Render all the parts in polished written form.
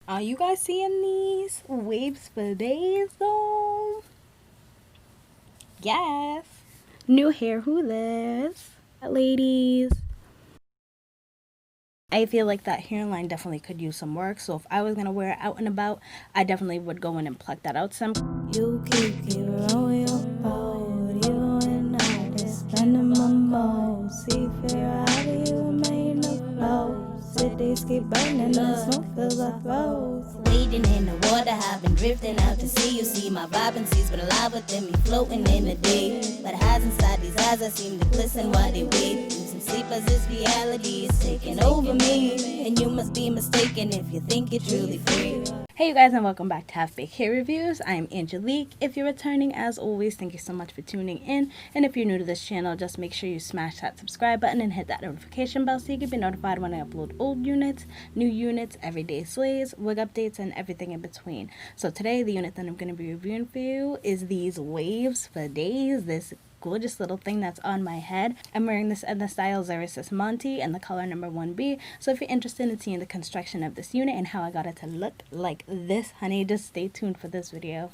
Are you guys seeing these waves for days though? Yes. New hair, who this? Ladies. I feel like that hairline definitely could use some work. So if I was gonna wear it out and about, I definitely would go in and pluck that out some. You keep on your boat, you and I just spending my mode. See, figure out you remain afloat. Cities keep burning, the smoke fills our throats. Wading in the water, I've been drifting out to sea. You see my vibrancy's been alive within me, floating in the day. But highs inside these eyes, I seem to glisten while they wait. Some sleepers, this reality is taking over me, and you must be mistaken if you think you're truly free. Hey you guys, and welcome back to Half Baked Hair Reviews. I'm Angelique. If you're returning, as always, thank you so much for tuning in. And if you're new to this channel, just make sure you smash that subscribe button and hit that notification bell so you can be notified when I upload old units, new units, everyday slays, wig updates, and everything in between. So today, the unit that I'm going to be reviewing for you is these waves for days. This gorgeous little thing that's on my head. I'm wearing this in the style Zury Sis Monte and the color number 1B. So if you're interested in seeing the construction of this unit and how I got it to look like this, honey, just stay tuned for this video.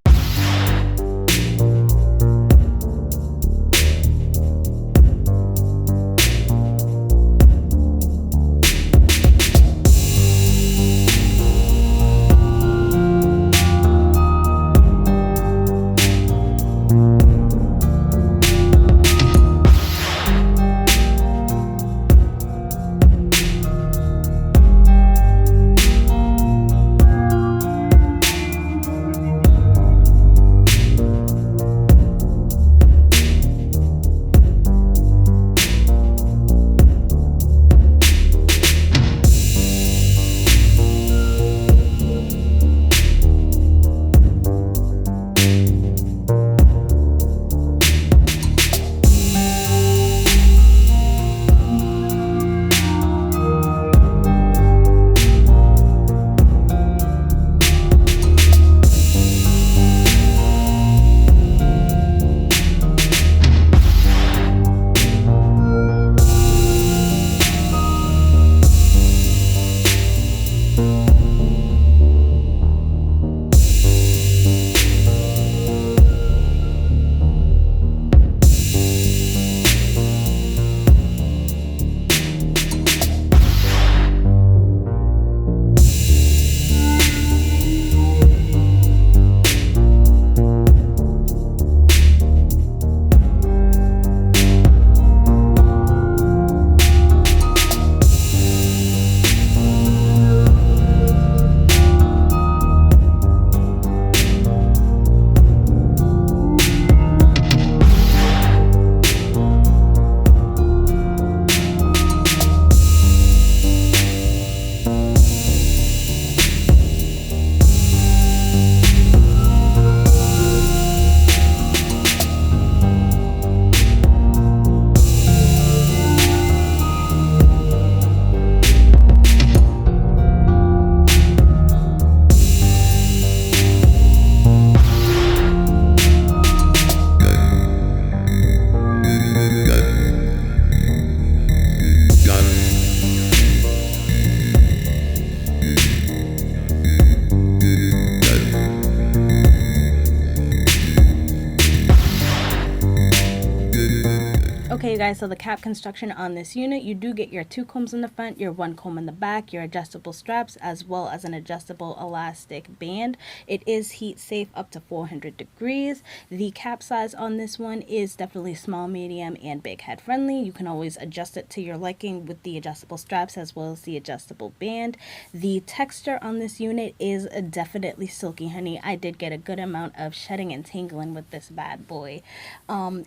Okay, you guys, so the cap construction on this unit, you do get your 2 combs in the front, your 1 comb in the back, your adjustable straps, as well as an adjustable elastic band. It is heat safe up to 400 degrees. The cap size on this one is definitely small, medium, and big head friendly. You can always adjust it to your liking with the adjustable straps as well as the adjustable band. The texture on this unit is definitely silky, honey. I did get a good amount of shedding and tangling with this bad boy.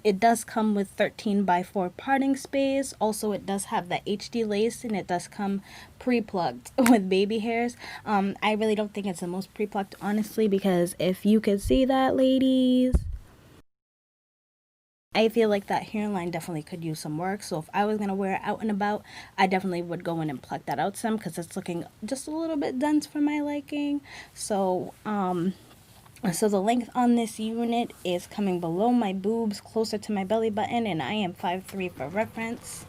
It does come with 13x4 parting space. Also, it does have the HD lace, and it does come pre-plucked with baby hairs. I really don't think it's the most pre-plucked, honestly, because if you could see that, ladies, I feel like that hairline definitely could use some work. So if I was going to wear it out and about, I definitely would go in and pluck that out some, because it's looking just a little bit dense for my liking. So the length on this unit is coming below my boobs, closer to my belly button, and I am 5'3" for reference.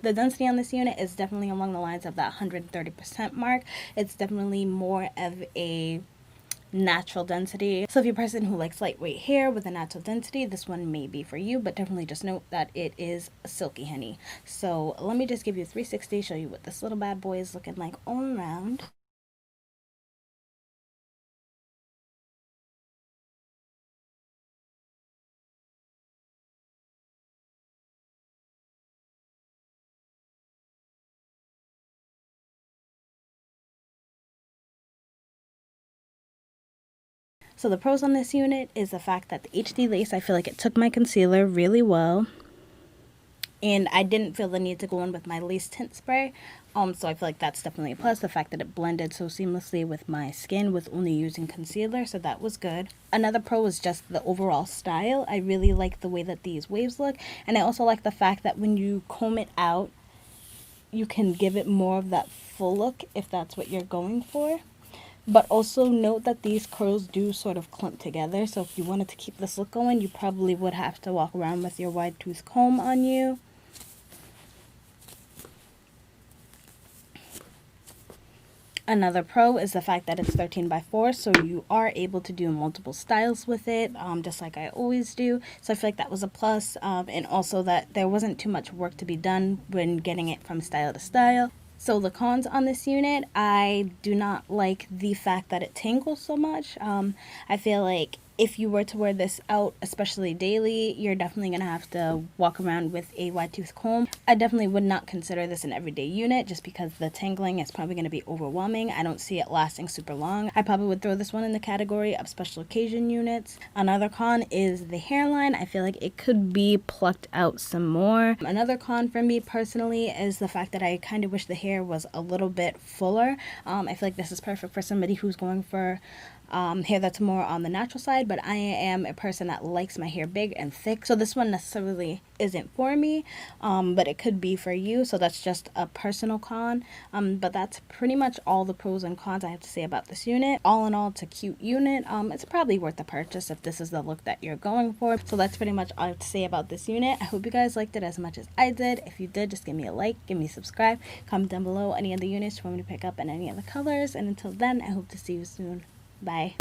The density on this unit is definitely along the lines of that 130% mark. It's definitely more of a natural density. So if you're a person who likes lightweight hair with a natural density, this one may be for you, but definitely just note that it is silky honey. So let me just give you a 360, show you what this little bad boy is looking like all around. So the pros on this unit is the fact that the HD lace, I feel like it took my concealer really well. And I didn't feel the need to go in with my lace tint spray. So I feel like that's definitely a plus. The fact that it blended so seamlessly with my skin with only using concealer, so that was good. Another pro was just the overall style. I really like the way that these waves look. And I also like the fact that when you comb it out, you can give it more of that full look if that's what you're going for. But also note that these curls do sort of clump together. So if you wanted to keep this look going, you probably would have to walk around with your wide tooth comb on you. Another pro is the fact that it's 13x4, so you are able to do multiple styles with it, just like I always do. So I feel like that was a plus, and also that there wasn't too much work to be done when getting it from style to style. So the cons on this unit, I do not like the fact that it tangles so much. I feel like if you were to wear this out, especially daily, you're definitely going to have to walk around with a wide tooth comb. I definitely would not consider this an everyday unit just because the tangling is probably going to be overwhelming. I don't see it lasting super long. I probably would throw this one in the category of special occasion units. Another con is the hairline. I feel like it could be plucked out some more. Another con for me personally is the fact that I kind of wish the hair was a little bit fuller. I feel like this is perfect for somebody who's going for hair that's more on the natural side, but I am a person that likes my hair big and thick, so this one necessarily isn't for me, but it could be for you, so that's just a personal con. But that's pretty much all the pros and cons I have to say about this unit. All in all, it's a cute unit. It's probably worth the purchase if this is the look that you're going for. So that's pretty much all I have to say about this unit. I hope you guys liked it as much as I did. If you did, just give me a like, give me a subscribe, comment down below any other units you want me to pick up and any other colors, and until then, I hope to see you soon. Bye.